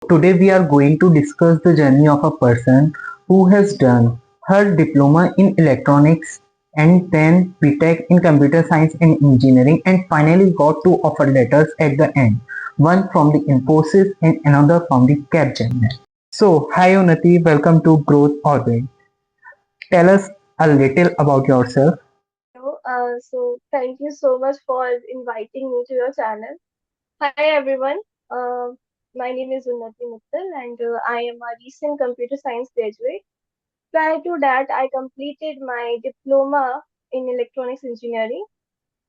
today we are going to discuss the journey of a person who has done her diploma in electronics and then BTech in computer science and engineering and finally got two offer letters at the end, one from the Infosys and another from the Capgemini. So, hi Unnati, welcome to Growth Orbit. Tell us a little about yourself. Thank you so much for inviting me to your channel. Hi everyone. Uh, my name is Unnati Mittal and I am a recent computer science graduate. Prior to that, I completed my diploma in electronics engineering.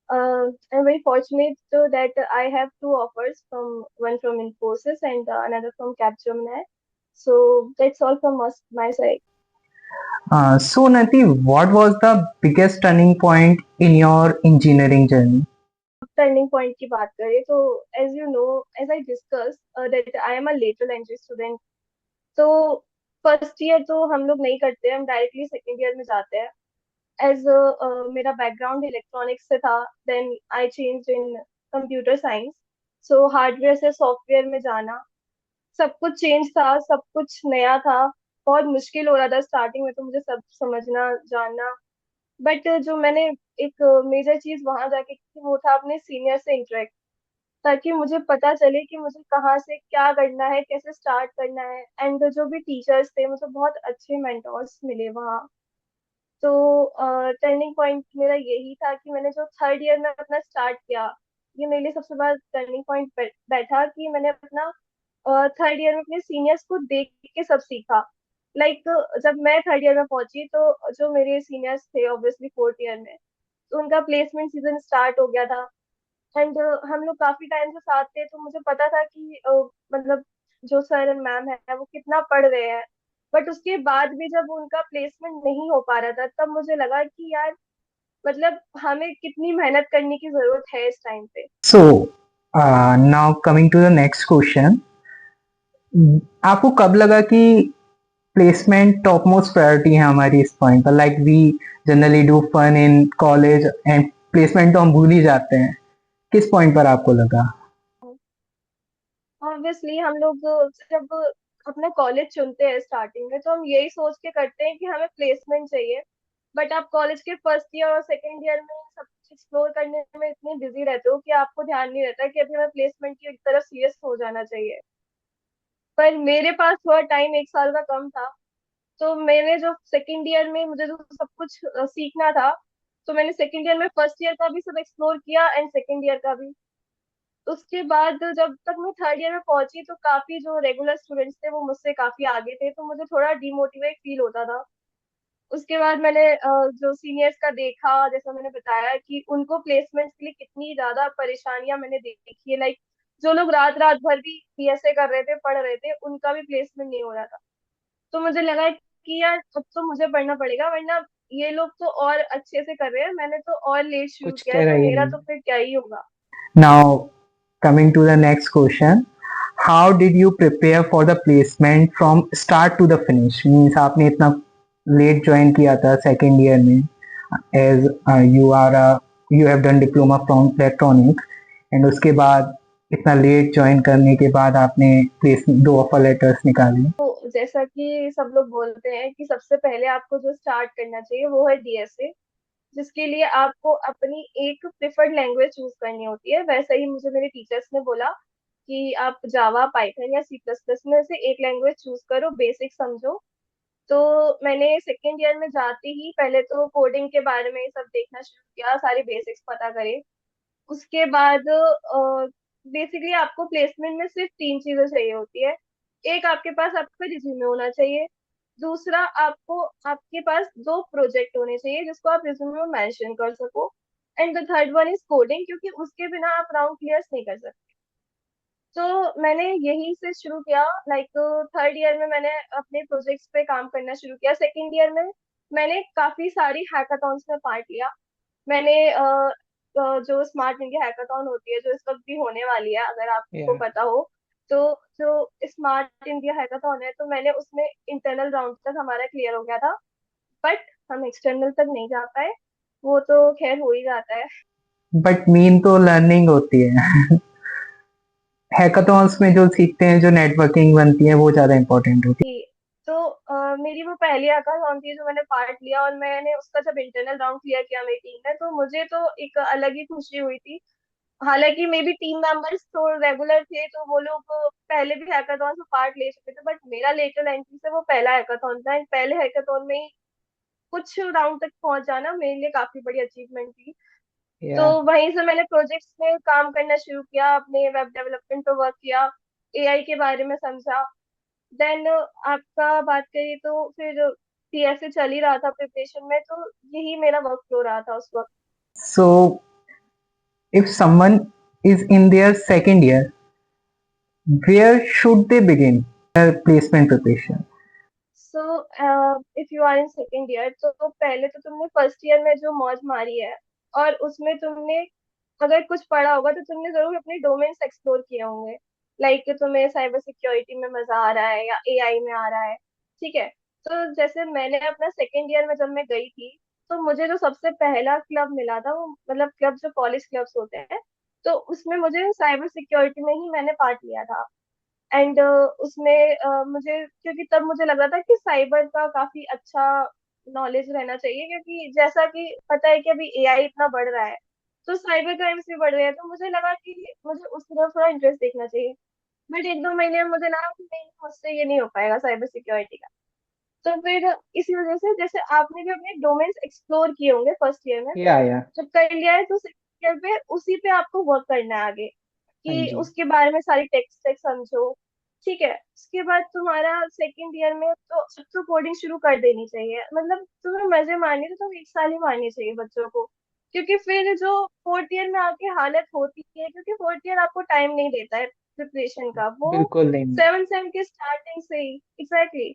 I'm very fortunate that I have two offers from one from Infosys and another from Capgemini. So that's all from my side. So, Unnati, what was the biggest turning point in your engineering journey? Turning point की बात करें तो as you know as I discuss that I am a lateral entry student तो first year तो हम लोग नहीं करते, हम डायरेक्टली सेकेंड ईयर में जाते हैं. एज मेरा बैकग्राउंड इलेक्ट्रॉनिक्स से था, then I change in computer science. So hardware से सॉफ्टवेयर में जाना, सब कुछ चेंज था, सब कुछ नया था. बहुत मुश्किल हो रहा था स्टार्टिंग में तो मुझे सब समझना जानना. बट जो मैंने एक मेजर चीज वहां जाके की वो था अपने सीनियर से इंटरेक्ट, ताकि मुझे पता चले कि मुझे कहाँ से क्या करना है, कैसे स्टार्ट करना है. एंड जो भी टीचर्स थे, मुझे बहुत अच्छे मेंटोर्स मिले वहाँ. तो टर्निंग पॉइंट मेरा यही था कि मैंने जो थर्ड ईयर में अपना स्टार्ट किया, ये मेरे लिए सबसे बड़ा टर्निंग पॉइंट बैठा कि मैंने अपना थर्ड ईयर में अपने सीनियर्स को देख के सब सीखा. लाइक जब मैं थर्ड ईयर में पहुंची तो जो मेरे सीनियर्स थे ऑब्वियसली फोर्थ ईयर में, तो उनका प्लेसमेंट सीजन स्टार्ट हो गया था. एंड हम लोग काफी टाइम से साथ थे, तो मुझे पता था कि मतलब जो सर एंड मैम है वो कितना पढ़ रहे हैं. बट उसके बाद भी जब उनका प्लेसमेंट नहीं हो पा रहा था, तब मुझे लगा कि यार मतलब हमें कितनी मेहनत करने की जरूरत है इस टाइम पे. So, now coming to the next question, आपको कब लगा कि प्लेसमेंट टॉप मोस्ट प्रायोरिटी है हमारी इस पॉइंट पर? Like we generally do fun in college and placement तो हम भूल ही जाते हैं. किस पॉइंट पर आपको लगा? ऑब्वियसली हम लोग जब अपना कॉलेज चुनते हैं स्टार्टिंग में, तो हम यही सोच के करते हैं कि हमें प्लेसमेंट चाहिए. बट आप कॉलेज के फर्स्ट ईयर और सेकेंड ईयर में सब कुछ एक्सप्लोर करने में इतने बिजी रहते हो कि आपको ध्यान नहीं रहता कि अभी हमें प्लेसमेंट की तरफ सीरियस हो जाना चाहिए. पर मेरे पास थोड़ा टाइम, एक साल का कम था. तो मैंने जो सेकेंड ईयर में मुझे जो सब कुछ सीखना था, तो मैंने सेकेंड ईयर में फर्स्ट ईयर का भी सब एक्सप्लोर किया एंड सेकेंड ईयर का भी. उसके बाद जब तक मैं थर्ड ईयर में पहुंची, तो काफी जो रेगुलर स्टूडेंट्स थे वो मुझसे काफी आगे थे, तो मुझे थोड़ा डिमोटिवेट फील होता था. उसके बाद मैंने जो सीनियर्स का देखा, जैसा मैंने बताया कि उनको प्लेसमेंट के लिए कितनी ज्यादा परेशानियां मैंने देखी है. लाइक जो लोग रात रात भर भी पीएसए कर रहे थे, पढ़ रहे थे, उनका भी प्लेसमेंट नहीं हो रहा था. तो मुझे लगा कि यार अब तो मुझे पढ़ना पड़ेगा, वरना ये लोग तो और अच्छे से कर रहे हैं, मैंने तो और लेट शुरू कुछ किया है, कह तो रही मेरा नहीं. तो फिर क्या ही होगा. Now coming to the next question, how did you prepare for the placement from start to the finish? Means आपने इतना लेट ज्वाइन किया था सेकेंड ईयर में, as you have done diploma from electronics and उसके बाद इतना late join करने के बाद आपने प्लेसमेंट दो ऑफर लेटर्स निकाले. तो जैसा कि सब लोग बोलते हैं कि सबसे पहले आपको जो स्टार्ट करना चाहिए वो है डीएसए, जिसके लिए आपको अपनी एक प्रिफर्ड लैंग्वेज चूज करनी होती है. वैसे ही मुझे मेरे टीचर्स ने बोला कि आप जावा, पाइथन या सी प्लस प्लस में से एक लैंग्वेज चूज करो, बेसिक समझो. तो मैंने सेकेंड ईयर में जाते ही पहले तो कोडिंग के बारे में सब देखना शुरू किया, सारे बेसिक्स पता करे. उसके बाद बेसिकली आपको प्लेसमेंट में सिर्फ तीन चीजें चाहिए होती है. एक, आपके पास आपका रिज्यूमे होना चाहिए. दूसरा, आपको आपके पास दो प्रोजेक्ट होने चाहिए जिसको आप रिज्यूमे में मेंशन कर सको. And the third one is coding, क्योंकि उसके बिना आप राउंड क्लियर नहीं कर सकते. तो मैंने यही से शुरू किया. लाइक थर्ड ईयर में मैंने अपने प्रोजेक्ट्स पे काम करना शुरू किया. सेकेंड ईयर में मैंने काफी सारी हैकाथॉन्स में पार्ट लिया. मैंने जो स्मार्ट इंडिया हैकाथॉन होती है, जो इस वक्त भी होने वाली है अगर आपको Yeah. पता हो, तो जो स्मार्ट इंडिया हैकाथॉन है, तो मैंने उसमें इंटरनल राउंड तक हमारा क्लियर हो गया था. बट हम एक्सटर्नल तक नहीं जा पाए. वो तो खैर हो ही जाता है. बट मीन तो लर्निंग होती है. हैकाथॉन्स में जो सीखते हैं, जो नेटवर्किंग बनती है, वो ज़्यादा इम्पोर्टेंट होती थी। तो मेरी वो पहली हैकाथॉन थी जो मैंने पार्ट लिया, और मैंने उसका जब इंटरनल राउंड क्लियर किया मेरी टीम में, तो मुझे तो एक अलग ही खुशी हुई थी। हालांकि मे बी टीम मेंबर्स तो रेगुलर थे, तो वो लोग पहले भी हैकाथॉन में पार्ट ले चुके थे, बट मेरा लेटर एंट्री से वो पहला हैकाथॉन था, एंड पहले हैकाथॉन में ही कुछ राउंड तक पहुंच जाना मेरे लिए काफी बड़ी अचीवमेंट थी। है। तो या वहीं से मैंने प्रोजेक्ट्स में काम करना शुरू किया, अपने वेब डेवलपमेंट पे वर्क किया, एआई के बारे में समझा। देन आपका बात करिए तो फिर सीएसए चल ही रहा था प्रिपरेशन में, तो यही मेरा वर्क फ्लो रहा था उस वक्त। So, if someone is in their second year, where should they begin their placement preparation? So if you are in second year, तो पहले तो तुमने फर्स्ट ईयर में जो मौज मारी है, और उसमें तुमने अगर कुछ पढ़ा होगा तो तुमने जरूर अपने डोमेन्स एक्सप्लोर किए होंगे। लाइक तुम्हें साइबर सिक्योरिटी में मजा आ रहा है या एआई में आ रहा है, ठीक है। तो जैसे मैंने अपना सेकेंड ईयर में जब मैं गई थी, तो मुझे जो सबसे पहला क्लब मिला था, वो मतलब क्लब जो कॉलेज क्लब्स होते हैं, तो उसमें मुझे साइबर सिक्योरिटी में ही मैंने पार्ट लिया था। एंड उसमें मुझे, क्योंकि तब मुझे लग रहा था कि साइबर का काफी अच्छा नॉलेज रहना चाहिए, क्योंकि जैसा कि पता है कि अभी एआई इतना बढ़ रहा है, तो साइबर क्राइम्स भी बढ़ रहे हैं, तो मुझे लगा कि मुझे उस तरफ थोड़ा इंटरेस्ट देखना चाहिए। बट एक दो महीने में मुझे लगा कि नहीं, मुझसे ये नहीं हो पाएगा साइबर सिक्योरिटी का। तो फिर इसी वजह से, जैसे आपने भी अपने डोमेन्स एक्सप्लोर किए होंगे फर्स्ट ईयर में, या जब कर लिया है तो सेकंड ईयर पे उसी पे आपको वर्क करना है आगे, हाँ कि जी। उसके बारे में सारी टेक्स्ट टेक्स्ट समझो। ठीक है, उसके बाद तुम्हारा सेकंड ईयर में तो अब तो कोडिंग शुरू कर देनी चाहिए, मतलब तुम्हें मजे मारने तो तुम एक साल ही मारनी चाहिए बच्चों को, क्योंकि फिर जो फोर्थ ईयर में आके हालत होती है, क्योंकि फोर्थ ईयर आपको टाइम नहीं देता है प्रिपरेशन का, वो बिल्कुल नहीं। सेवन सेम के स्टार्टिंग से ही, एग्जैक्टली।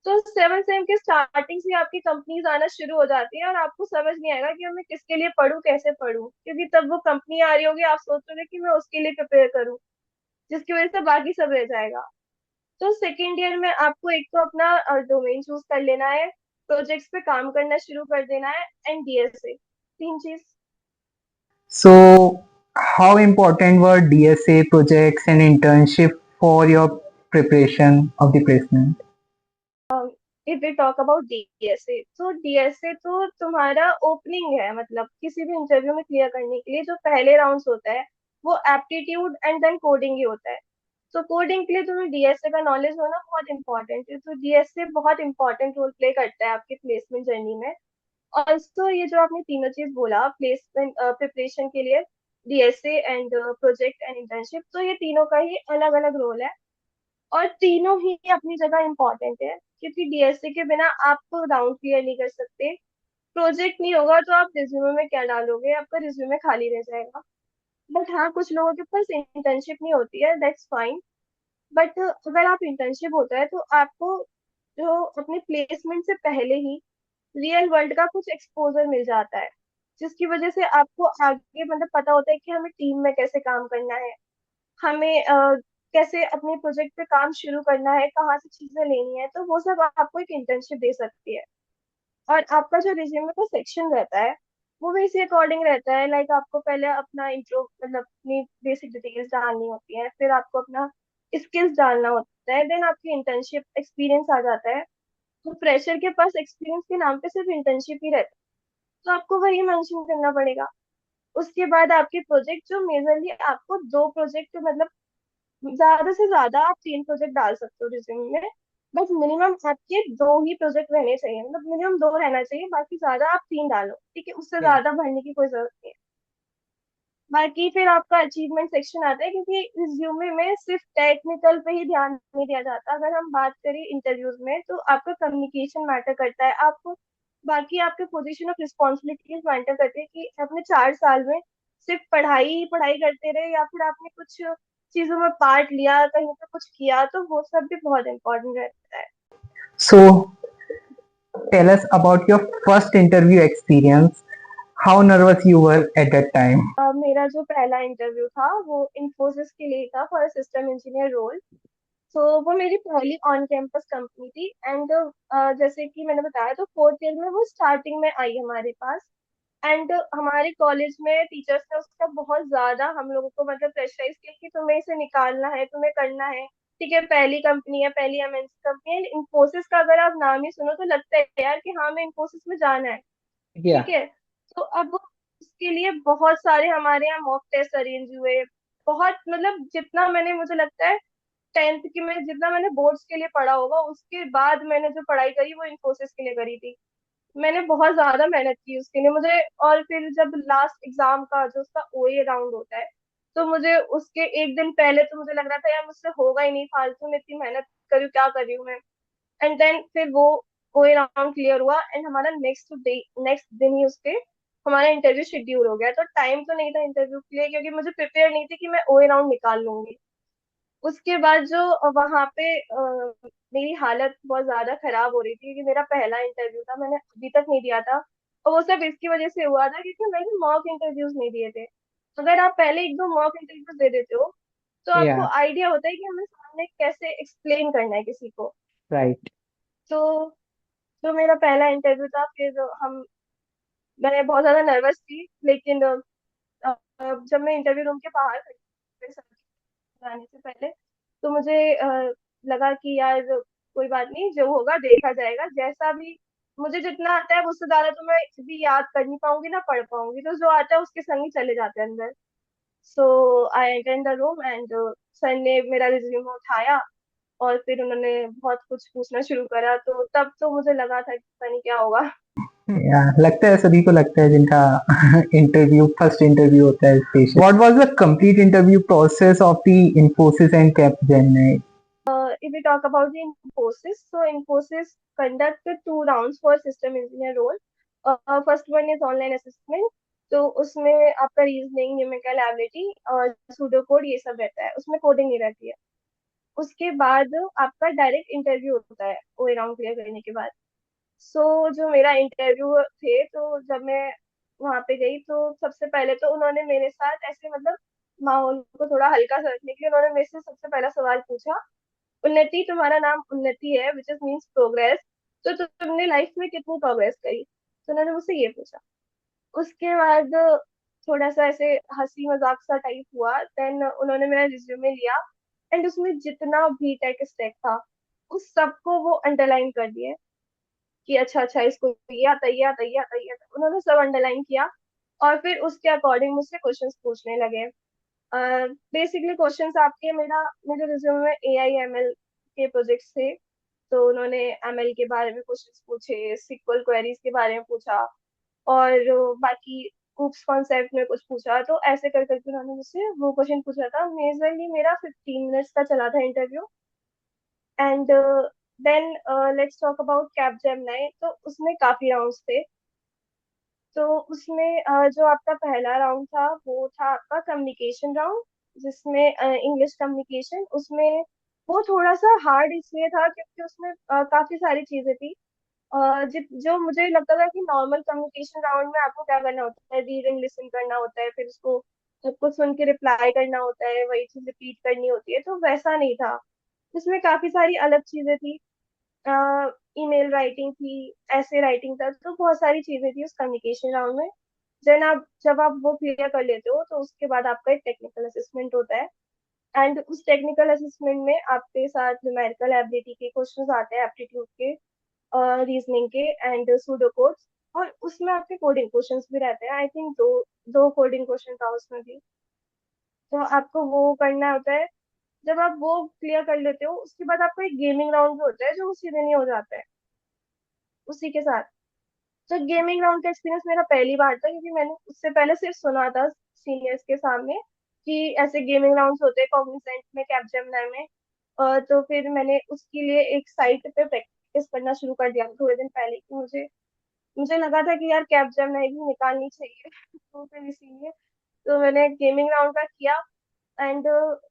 तो सेवन सेम के स्टार्टिंग से आपकी कंपनीज आना शुरू हो जाती है, और आपको समझ नहीं आएगा कि मैं किसके लिए पढूं, कैसे पढूं, क्योंकि तब वो कंपनी आ रही होगी, आप सोचोगे कि मैं उसके लिए प्रिपेयर करूं, जिसकी वजह से बाकी सब रह जाएगा। तो सेकेंड ईयर में आपको एक तो अपना डोमेन चूज कर लेना है, प्रोजेक्ट्स पे काम करना शुरू कर देना है, एंड डीएसए, तीन चीज। So, how important were DSA projects and internship for your preparation of the placement? If we talk about DSA, तो डीएसए तो तुम्हारा ओपनिंग है, मतलब किसी भी इंटरव्यू में क्लियर करने के लिए जो पहले राउंड्स होता है, वो एप्टीट्यूड एंड देन कोडिंग ही होता है। तो कोडिंग के लिए तुम्हें डीएसए का नॉलेज होना बहुत इंपॉर्टेंट है, तो डीएसए बहुत इंपॉर्टेंट रोल प्ले करता है आपके प्लेसमेंट जर्नी में। ऑल्सो ये जो आपने तीनों चीज बोला प्लेसमेंट प्रिपरेशन के लिए, DSA and project and internship, तो ये तीनों का ही अलग अलग रोल है, और तीनों ही अपनी जगह इम्पोर्टेंट है, क्योंकि डीएसए के बिना आप राउंड क्लियर नहीं कर सकते। प्रोजेक्ट नहीं होगा तो आप रिज्यूमे में क्या डालोगे, आपका रिज्यूमे खाली रह जाएगा। बट हाँ, कुछ लोगों के पास इंटर्नशिप नहीं होती है, दैट्स फाइन। बट अगर आप इंटर्नशिप होता है तो आपको जो अपने प्लेसमेंट से पहले ही रियल वर्ल्ड का कुछ एक्सपोजर मिल जाता है, जिसकी वजह से आपको आगे मतलब पता होता है कि हमें टीम में कैसे काम करना है, हमें कैसे अपने प्रोजेक्ट पे काम शुरू करना है, कहाँ से चीजें लेनी है, तो वो सब आपको एक इंटर्नशिप दे सकती है। और आपका जो रिज्यूमे का सेक्शन रहता है, वो भी इसी अकॉर्डिंग रहता है, लाइक आपको पहले अपना इंट्रो मतलब अपनी बेसिक डिटेल्स डालनी होती है, फिर आपको अपना स्किल्स डालना होता है, देन आपकी इंटर्नशिप एक्सपीरियंस आ जाता है। तो फ्रेशर के पास एक्सपीरियंस के नाम पे सिर्फ इंटर्नशिप ही रहता है, तो आपको वही मेंशन करना पड़ेगा। उसके बाद आपके प्रोजेक्ट, जो मेजरली आपको दो प्रोजेक्ट मतलब ज्यादा से ज्यादा आप तीन प्रोजेक्ट डाल सकते हो रिज्यूमे में, बस मिनिमम आपके दो ही प्रोजेक्ट रहने चाहिए, मतलब मिनिमम दो रहना चाहिए, बाकी ज्यादा आप तीन डालो, ठीक है, उससे Yeah. ज्यादा भरने की कोई जरूरत नहीं है। बाकी फिर आपका अचीवमेंट सेक्शन आता है, क्योंकि रिज्यूमे में सिर्फ टेक्निकल पे ही ध्यान नहीं दिया जाता, अगर हम बात करें इंटरव्यूज में तो आपका कम्युनिकेशन मैटर करता है, आपको बाकी आपके पोजीशन ऑफ रिस्पॉन्सिबिलिटीज मैटर करते हैं, कि अपने 4 साल में सिर्फ पढ़ाई ही पढ़ाई करते रहे, या फिर आपने कुछ चीजों में पार्ट लिया, कहीं पे कुछ किया, तो वो सब भी बहुत इंपॉर्टेंट रहता है। So, tell us about your first interview experience. How nervous you were at that time? मेरा जो पहला इंटरव्यू था वो इन्फोसिस के लिए था, फॉर सिस्टम इंजीनियर रोल। तो वो मेरी पहली ऑन कैंपस कंपनी थी, एंड जैसे कि मैंने बताया, तो फोर्थ ईयर में वो स्टार्टिंग में आई हमारे पास। एंड हमारे कॉलेज में टीचर्स ने उसका बहुत ज्यादा हम लोगों को मतलब प्रेशराइज किया कि तुम्हें इसे निकालना है, तुम्हें करना है। ठीक है, पहली कंपनी है, पहली एमएनसी कंपनी है, इन्फोसिस का अगर आप नाम ही सुनो तो लगता है यार कि हाँ, मैं इन्फोसिस में जाना है। ठीक या है। तो अब उसके लिए बहुत सारे हमारे यहाँ मॉक टेस्ट अरेंज हुए। बहुत मतलब जितना मैंने, मुझे लगता है 10th की में जितना मैंने बोर्ड्स के लिए पढ़ा होगा, उसके बाद मैंने जो पढ़ाई करी वो इन्फोसिस के लिए करी थी। मैंने बहुत ज्यादा मेहनत की उसके लिए मुझे। और फिर जब लास्ट एग्जाम का जो उसका ओए राउंड होता है, तो मुझे उसके एक दिन पहले तो मुझे लग रहा था यार मुझसे होगा ही नहीं, फालतू में इतनी मेहनत करी हूँ, क्या कर रही हूँ मैं। एंड देन फिर वो ओए राउंड क्लियर हुआ एंड हमारा नेक्स्ट दिन ही उसके हमारा इंटरव्यू शेड्यूल हो गया। तो टाइम तो नहीं था इंटरव्यू के लिए, क्योंकि मुझे प्रिपेयर नहीं थी कि मैं ओए राउंड निकाल लूंगी। उसके बाद जो वहां पे मेरी हालत बहुत ज्यादा खराब हो रही थी, क्योंकि मेरा पहला इंटरव्यू था, मैंने अभी तक नहीं दिया था। और वो सब इसकी वजह से हुआ था क्योंकि मैंने मॉक इंटरव्यूज नहीं दिए थे। अगर आप पहले एक दो मॉक इंटरव्यूज दे देते हो तो या आपको आइडिया होता है कि हमें सामने कैसे एक्सप्लेन करना है किसी को। राइट। तो जो मेरा पहला इंटरव्यू था, फिर हम मैं बहुत ज्यादा नर्वस थी, लेकिन जब मैं इंटरव्यू रूम के बाहर खड़ी थी, मेरे सर के आने से पहले, तो मुझे लगा कि यार कोई बात नहीं, जो होगा देखा जाएगा, जैसा भी मुझे जितना आता है उससे ज्यादा तो मैं भी याद कर नहीं पाऊंगी ना पढ़ पाऊंगी, तो जो आता है उसके संग ही चले जाते हैं अंदर। So I enter the room and sir ने मेरा रिज्यूम उठाया और फिर उन्होंने बहुत कुछ पूछना शुरू करा, तो तब तो मुझे लगा था कि पता नहीं क्या होगा। या लगता है, सभी को लगता है जिनका इंटरव्यू फर्स्ट इंटरव्यू होता है special. What was the complete interview process of the Infosys and Capgemini? If we talk about the Infosys, so Infosys conducted 2 rounds for system engineer role. First one is online assessment. तो उसमें आपका reasoning, numerical ability और pseudo code ये सब रहता है, उसमें coding नहीं रहती है। उसके बाद आपका डायरेक्ट इंटरव्यू होता है ओ राउंड क्लियर करने के बाद। जो मेरा इंटरव्यू थे, तो जब मैं वहां पे गई तो सबसे पहले तो उन्होंने मेरे साथ ऐसे मतलब माहौल को थोड़ा हल्का सा रखने के लिए उन्होंने मेरे से सबसे पहला सवाल पूछा, उन्नति, तुम्हारा नाम उन्नति है, विच इज मीन्स प्रोग्रेस, तो तुमने लाइफ में कितनी प्रोग्रेस करी। तो उन्होंने मुझसे ये पूछा। उसके बाद थोड़ा सा ऐसे हंसी मजाक सा टाइप हुआ, देन उन्होंने मेरा रिज्यूमे लिया एंड उसमें जितना भी टेक स्टैक था उस सबको वो अंडरलाइन कर दिए कि अच्छा अच्छा इसको ये आता है, ये आता है, ये आता है, ये आता है। उन्होंने सब अंडरलाइन किया और फिर उसके अकॉर्डिंग मुझसे क्वेश्चंस पूछने लगे। बेसिकली क्वेश्चंस आपके मेरे रिज्यूमे में AI ML के प्रोजेक्ट्स थे, तो उन्होंने ML के बारे में क्वेश्चंस पूछे, सिक्वल क्वेरीज के बारे में पूछा और बाकी उप्स कॉन्सेप्ट में कुछ पूछा। तो ऐसे कर करके उन्होंने मुझसे वो क्वेश्चन पूछा था। मेजरली मेरा 15 मिनट्स का चला था इंटरव्यू। And then let's talk about Capgemini, तो उसमें काफी राउंड्स थे। तो उसमें जो आपका पहला राउंड था वो था आपका कम्युनिकेशन राउंड, जिसमें इंग्लिश कम्युनिकेशन, उसमें वो थोड़ा सा हार्ड इसलिए था क्योंकि उसमें काफी सारी चीजें थी। जो मुझे लगता था कि नॉर्मल कम्युनिकेशन राउंड में आपको क्या करना होता है, रीडिंग लिसन करना होता है, फिर उसको सबको सुन के रिप्लाई करना होता है, वही चीज रिपीट करनी होती है, तो वैसा नहीं था। इसमें काफी सारी अलग चीजें थी। ईमेल राइटिंग थी, ऐसे राइटिंग था, तो बहुत सारी चीजें थी उस कम्युनिकेशन राउंड में। जब आप वो क्लियर कर लेते हो तो उसके बाद आपका एक टेक्निकल असेसमेंट होता है। एंड उस टेक्निकल असेसमेंट में आपके साथ न्यूमेरिकल एबिलिटी के क्वेश्चंस आते हैं, एप्टीट्यूड के, रीजनिंग के एंड सूडो कोड्स। और उसमें आपके कोडिंग क्वेश्चंस भी रहते हैं, आई थिंक दो दो कोडिंग क्वेश्चन था उसमें भी। तो आपको वो करना होता है। जब आप वो क्लियर कर लेते हो उसके बाद आपको एक गेमिंग राउंड भी होता है जो उसी दिन ही हो जाता है उसी के साथ। तो गेमिंग राउंड का एक्सपीरियंस मेरा पहली बार था, क्योंकि मैंने उससे पहले सिर्फ सुना था सीनियर्स के सामने कि ऐसे गेमिंग राउंड्स होते हैं कॉग्निजेंट में, कैपजेमिनी में। तो फिर मैंने उसके लिए एक साइट पे प्रैक्टिस करना शुरू कर दिया था थोड़े दिन पहले, कि मुझे मुझे लगा था कि यार कैपजेमिनी भी निकालनी चाहिए तो फिर इसीलिए तो मैंने गेमिंग राउंड का किया। एंड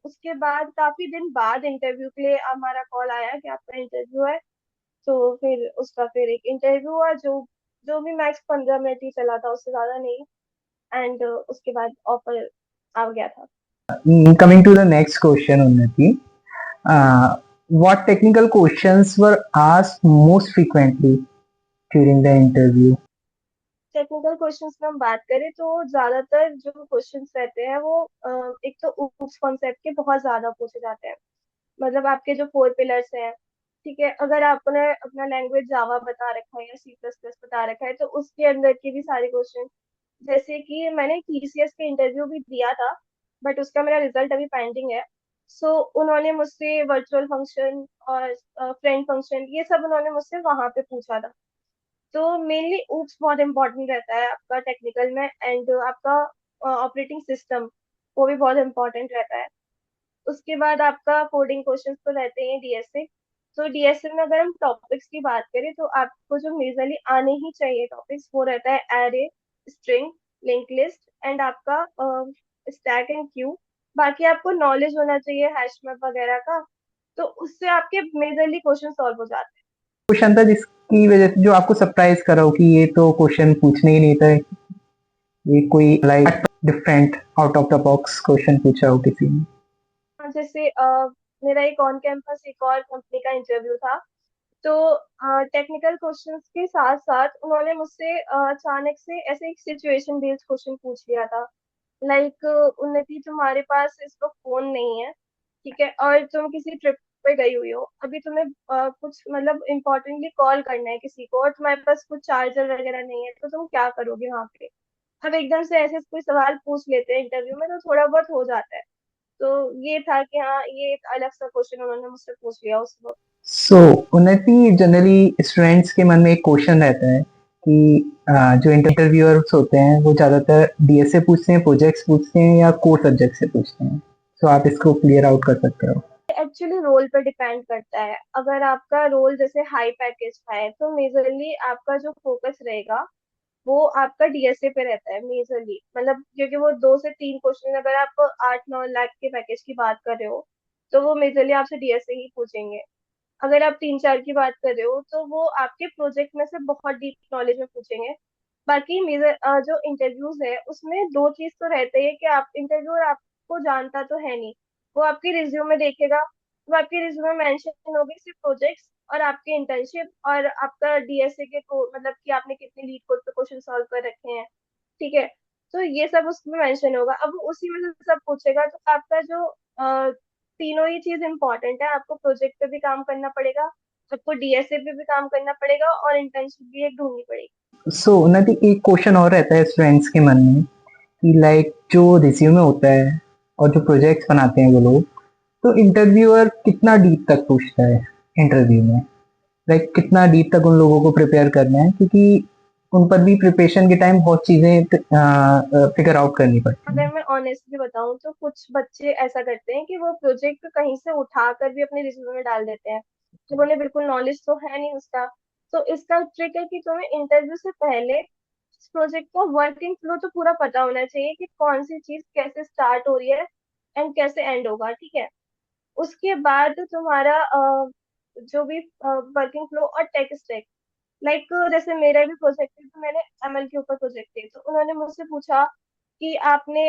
उसके बाद काफी दिन बाद इंटरव्यू के लिए हमारा कॉल आया कि आपका इंटरव्यू है। तो फिर उसका फिर एक इंटरव्यू हुआ जो जो भी मैक्स 15 मिनट ही चला था, उससे ज्यादा नहीं। एंड उसके बाद ऑफर आ गया था। Coming to the next question, Unnati, what technical questions were asked most frequently during the interview? Technical questions में हम बात करें तो ज्यादातर जो क्वेश्चंस रहते हैं वो एक तो उस कॉन्सेप्ट के बहुत ज्यादा पूछे जाते हैं। मतलब आपके जो फोर पिलर्स हैं, ठीक है, अगर आपने अपना लैंग्वेज जावा बता रखा है या सी प्लस प्लस बता रखा है तो उसके अंदर के भी सारे क्वेश्चन, जैसे कि मैंने टीसीएस के इंटरव्यू भी दिया था, बट उसका मेरा रिजल्ट अभी पेंडिंग है। सो उन्होंने मुझसे वर्चुअल फंक्शन और फ्रेंड फंक्शन ये सब उन्होंने मुझसे वहां पे पूछा था। तो मेनली ऊप्स बहुत इंपॉर्टेंट रहता है आपका टेक्निकल में, एंड आपका ऑपरेटिंग सिस्टम वो भी बहुत इंपॉर्टेंट रहता है। उसके बाद आपका कोडिंग क्वेश्चंस तो रहते हैं डीएसए। तो डीएसए में अगर हम टॉपिक्स की बात करें तो आपको जो मेजरली आने ही चाहिए टॉपिक्स वो रहता है array, string, link list and आपका स्टैक एंड क्यू। बाकी आपको नॉलेज होना चाहिए हैश मैप वगैरह का, तो उससे आपके मेजरली क्वेश्चन सॉल्व हो जाते क्वेश्चन था जिसकी वजह से जो आपको सरप्राइज करा हो कि ये तो क्वेश्चन पूछने ही नहीं था, ये कोई like different out of the box question पूछा हो किसी ने? हैं। जैसे मेरा एक ऑन कैंपस एक और कंपनी का इंटरव्यू था। तो टेक्निकल क्वेश्चंस के साथ साथ उन्होंने मुझसे अचानक से ऐसे एक सिचुएशन बेस्ड क्वेश्चन पूछ लिया था। लाइक उन्नति, तुम्हारे पास इस वक्त फोन नहीं है, ठीक है, और तुम किसी ट्रिप पे गई हुई हो, अभी तुम्हें कुछ मतलब इम्पोर्टेंटली कॉल करना है किसी को और तुम्हारे पास कुछ चार्जर वगैरह नहीं है, तो तुम क्या करोगे वहां पे। अब एकदम से ऐसे कोई सवाल पूछ लेते हैं इंटरव्यू में तो थोड़ा बहुत हो जाता है। तो ये था कि हाँ, ये एक अलग सा क्वेश्चन उन्होंने मुझसे पूछ लिया उस वक्त। सो उन्नति, जनरली स्टूडेंट्स के मन में एक क्वेश्चन रहता है कि जो इंटरव्यूअर्स होते हैं वो ज्यादातर डीएसए पूछते हैं, प्रोजेक्ट्स पूछते हैं या कोर सब्जेक्ट से पूछते हैं। सो आप इसको क्लियर आउट कर सकते हो। एक्चुअली रोल पे डिपेंड करता है। अगर आपका रोल जैसे हाई पैकेज का है तो मेजरली आपका जो फोकस रहेगा वो आपका डीएसए पे रहता है मेजरली। मतलब क्योंकि वो 2 से 3 क्वेश्चन, अगर आप 8-9 लाख के पैकेज की बात कर रहे हो तो वो मेजरली आपसे डीएसए ही पूछेंगे। अगर आप 3-4 की बात कर रहे हो तो वो आपके प्रोजेक्ट में से बहुत डीप नॉलेज में पूछेंगे। बाकी मेजर जो इंटरव्यूज है उसमें दो चीज तो रहते हैं कि आप इंटरव्यूअर आपको जानता तो है नहीं, वो आपकी रिज्यूम में देखेगा, तो आपकी रिज्यूम में मेंशन होगी सिर्फ प्रोजेक्ट्स और आपके इंटर्नशिप और आपका डीएसए के मतलब कि आपने कितने लीड कोड पे क्वेश्चन सॉल्व कर रखे हैं, ठीक है। तो ये सब उसमें मेंशन होगा। अब वो उसी में से सब पूछेगा तो आपका जो तीनों ही चीज इंपॉर्टेंट है, आपको प्रोजेक्ट पे भी काम करना पड़ेगा, आपको डीएसए पे भी काम करना पड़ेगा और इंटर्नशिप भी एक ढूंढनी पड़ेगी। सो उन्नति, एक क्वेश्चन और रहता है स्टूडेंट्स के मन में कि लाइक जो रिज्यूमे होता है और जो प्रोजेक्ट्स बनाते हैं वो लोग, तो इंटरव्यूअर कितना डीप तक पूछता है इंटरव्यू में? लाइक कितना डीप तक उन लोगों को प्रिपेयर करना है, क्योंकि उन पर भी प्रिपरेशन के टाइम बहुत चीजें फिगर आउट करनी पड़ती अगर हैं। मैं ऑनेस्टली बताऊं तो कुछ बच्चे ऐसा करते हैं कि वो प्रोजेक्ट कहीं से उठा कर भी अपने रिज्यूमे में डाल देते हैं जब उन्हें बिल्कुल नॉलेज तो है नहीं उसका। तो इसका ट्रिक है कि तुम्हें इंटरव्यू से पहले इस प्रोजेक्ट का वर्किंग फ्लो तो पूरा पता होना चाहिए कि कौन सी चीज कैसे स्टार्ट हो रही है एंड कैसे एंड होगा, ठीक है। उसके बाद तुम्हारा जो भी वर्किंग फ्लो और टेक स्टैक, लाइक जैसे मेरा भी प्रोजेक्ट है तो मैंने एमएल के ऊपर प्रोजेक्ट है, तो उन्होंने मुझसे पूछा कि आपने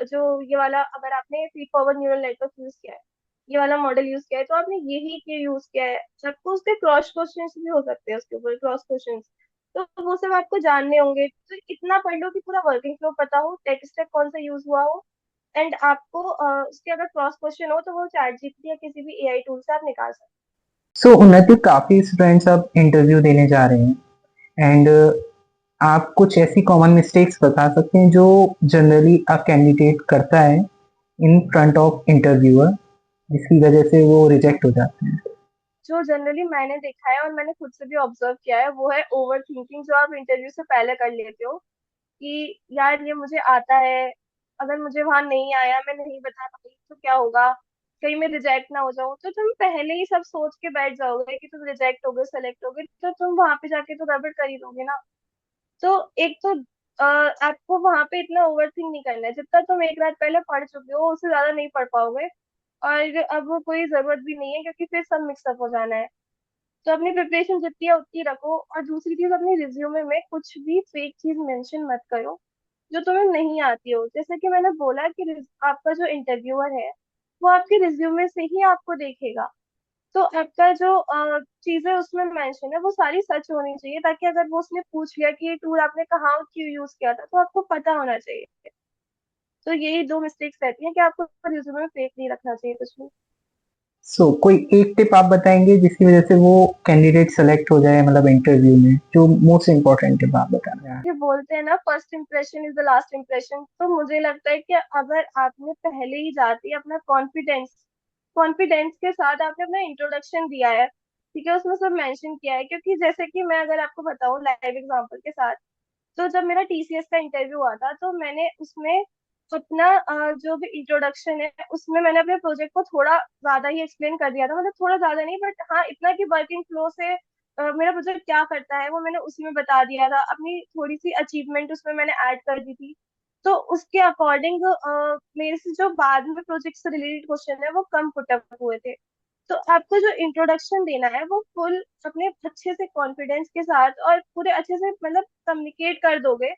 जो ये वाला, अगर आपने feed forward neural network use किया है, ये वाला मॉडल यूज किया है, तो आपने यही क्यों यूज किया है। आपको उसके क्रॉस क्वेश्चन भी हो सकते हैं, उसके ऊपर क्रॉस क्वेश्चन, तो वो सब आपको जानने होंगे। तो इतना पढ़ लो कि पूरा वर्किंग फ्लो पता हो, टेक स्टैक कौन सा यूज हुआ हो, एंड आपको उसके अगर क्रॉस क्वेश्चन हो तो वो चैट जीपीटी या किसी भी एआई टूल से आप निकाल सकते सो उन्नति, काफी स्टूडेंट्स अब इंटरव्यू देने जा रहे हैं एंड आप कुछ ऐसी कॉमन मिस्टेक्स बता सकते हैं जो जनरली अ कैंडिडेट करता है इन फ्रंट ऑफ इंटरव्यूअर, जिसकी वजह से वो रिजेक्ट हो जाते हैं? हैं। जो जनरली मैंने देखा है और मैंने खुद से भी ऑब्जर्व किया है वो है ओवर थिंकिंग, जो आप इंटरव्यू से पहले कर लेते हो कि यार ये मुझे आता है, अगर मुझे वहां नहीं आया, मैं नहीं बता पाई तो क्या होगा, कहीं मैं रिजेक्ट ना हो जाऊं। तो तुम पहले ही सब सोच के बैठ जाओगे कि तुम रिजेक्ट हो गए, सेलेक्ट हो गए, तो तुम वहां पे जाके तो गड़बड़ कर ही दोगे ना। तो एक तो आपको वहां पे इतना ओवर थिंक नहीं करना है, जितना तुम एक रात पहले पढ़ चुके हो उससे ज्यादा नहीं पढ़ पाओगे। और अब वो कोई जरूरत भी नहीं है क्योंकि फिर सब मिक्सअप हो जाना है। तो अपनी प्रिपरेशन जितनी है उतनी रखो, और दूसरी चीज, अपनी रिज्यूमे में कुछ भी फेक चीज मेंशन मत करो जो तुम्हें नहीं आती हो। जैसे कि मैंने बोला कि आपका जो इंटरव्यूअर है वो आपके रिज्यूमे से ही आपको देखेगा। तो आपका जो चीजें उसमें मेंशन है वो सारी सच होनी चाहिए, ताकि अगर वो उसने पूछ लिया कि ये टूल आपने कहाँ और क्यों यूज किया था, तो आपको पता होना चाहिए। तो यही दो मिस्टेक्स रहती हैं कि आपको रिज्यूमे में फेक नहीं रखना चाहिए कुछ भी। कोई एक टिप आप बताएंगे जिसकी वजह से वो कैंडिडेट सेलेक्ट हो जाए, मतलब इंटरव्यू में जो मोस्ट इम्पोर्टेंट टिप आप बताना। ये बोलते हैं ना, first impression is the last impression. तो मुझे लगता है कि अगर आपने पहले ही जाते ही अपना कॉन्फिडेंस कॉन्फिडेंस के साथ आपने अपना इंट्रोडक्शन दिया है, ठीक है, उसमें सब मेंशन किया है, क्योंकि जैसे कि मैं अगर आपको बताऊं लाइव एग्जांपल के साथ, तो जब मेरा टीसीएस का इंटरव्यू हुआ था, तो मैंने उसमें अपना जो भी इंट्रोडक्शन है उसमें मैंने अपने प्रोजेक्ट को थोड़ा ज्यादा ही एक्सप्लेन कर दिया था, मतलब थोड़ा ज्यादा नहीं, बट हाँ इतना कि वर्किंग फ्लो से मेरा प्रोजेक्ट क्या करता है वो मैंने उसी में बता दिया था, अपनी थोड़ी सी अचीवमेंट उसमें मैंने ऐड कर दी थी। तो उसके अकॉर्डिंग मेरे से जो बाद में प्रोजेक्ट से रिलेटेड क्वेश्चन है वो कम पुटअप हुए थे। तो आपको जो इंट्रोडक्शन देना है वो फुल अपने अच्छे से कॉन्फिडेंस के साथ और पूरे अच्छे से मतलब कम्युनिकेट कर दोगे,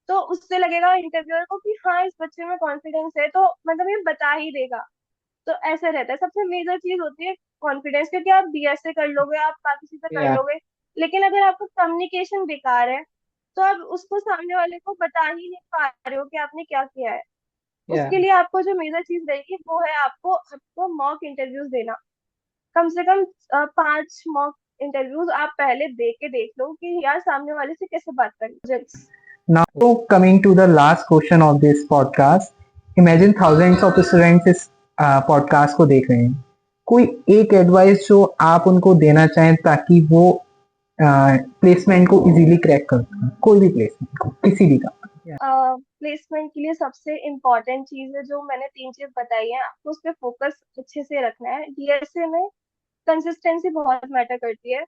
तो उससे लगेगा इंटरव्यूअर को कि हाँ इस बच्चे में कॉन्फिडेंस है, तो मतलब ये बता ही देगा। तो ऐसे रहता है, सबसे मेजर चीज होती है कॉन्फिडेंस, क्योंकि आप बीएसए कर लोगे, आप बाकी चीजें कर या लोगे, लेकिन अगर आपका कम्युनिकेशन बेकार है, तो आप उसको सामने वाले को बता ही नहीं पा रहे हो कि आपने क्या किया है। या उसके लिए आपको जो मेजर चीज रहेगी वो है आपको आपको मॉक इंटरव्यूज देना। कम से कम 5 मॉक इंटरव्यूज आप पहले दे के देख लो कि यार सामने वाले से कैसे बात करनी है। Now coming to the last question of this podcast, imagine thousands of students इस पॉडकास्ट को देख रहे हैं। कोई एक एडवाइस जो आप उनको देना चाहें ताकि वो प्लेसमेंट को इजीली क्रैक कर सकें, कोई भी प्लेसमेंट को, किसी भी का। प्लेसमेंट के लिए सबसे इम्पोर्टेंट चीज है जो मैंने 3 चीज बताई है, आपको उस पर फोकस अच्छे से रखना है। डीएसए में कंसिस्टेंसी बहुत मैटर करती है।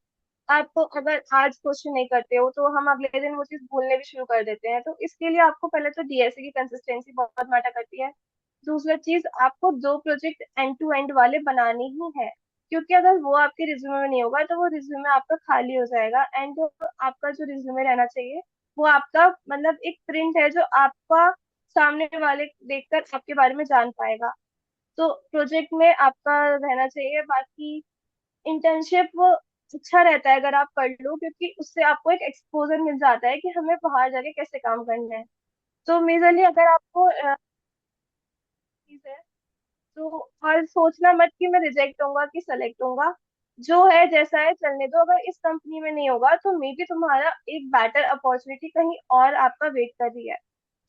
आप अगर आज क्वेश्चन नहीं करते हो तो हम अगले दिन वो चीज भूलने भी शुरू कर देते हैं, तो इसके लिए आपको पहले तो डीएसए की कंसिस्टेंसी बहुत मैटर करती है। दूसरा चीज, आपको 2 प्रोजेक्ट एंड टू एंड वाले बनाने ही है, क्योंकि अगर वो आपके रिज्यूमे में नहीं होगा तो वो रिज्यूमे आपका खाली हो जाएगा। एंड जो आपका जो रिज्यूमे रहना चाहिए वो आपका मतलब एक प्रिंट है जो आपका सामने वाले देखकर आपके बारे में जान पाएगा। तो प्रोजेक्ट में आपका रहना चाहिए। बाकी इंटर्नशिप अच्छा रहता है अगर आप कर लो, क्योंकि उससे आपको एक एक्सपोजर मिल जाता है कि हमें बाहर जाके कैसे काम करना है। तो मेजरली अगर आपको चीज है, तो और सोचना मत कि मैं रिजेक्ट होऊंगा कि सेलेक्ट होऊंगा। जो है जैसा है चलने दो, अगर इस कंपनी में नहीं होगा तो मे बी तुम्हारा एक बेटर अपॉर्चुनिटी कहीं और आपका वेट कर रही है।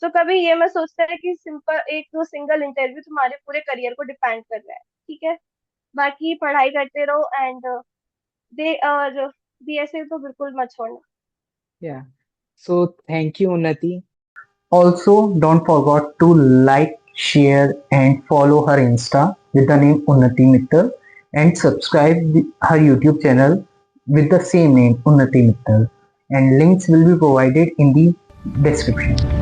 तो कभी ये मत सोचता है कि सिंपल एक दो सिंगल इंटरव्यू तुम्हारे पूरे करियर को डिपेंड कर रहा है। ठीक है, बाकी पढ़ाई करते रहो एंड दे और बीएसए तो बिल्कुल मत छोड़ना। Yeah. So thank you, Unnati. Also, don't forget to like, share, and follow her Insta with the name Unnati Mittal, and subscribe her YouTube channel with the same name Unnati Mittal. And links will be provided in the description.